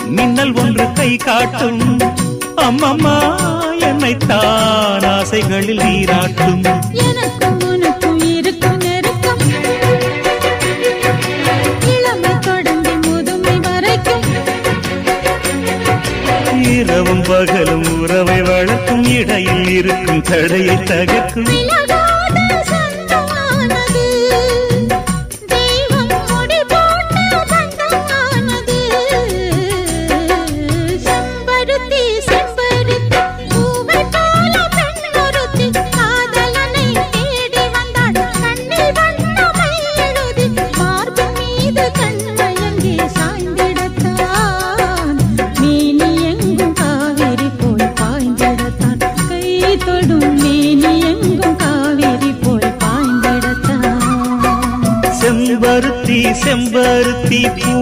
மின்னல் ஒன்று கை காட்டும் அம்மம்மா என்னைத்தான் ஆசைகளில் நீராட்டும் எனக்கும் உனக்கும் இருக்கும் நெருக்கம் இளமை தொடங்கி முதுமை வரைக்கும் இரவும் பகலும் உறவை வளர்க்கும் இடையில் இருக்கும் தடையை தகர்க்கும் செம்பருத்தி பூ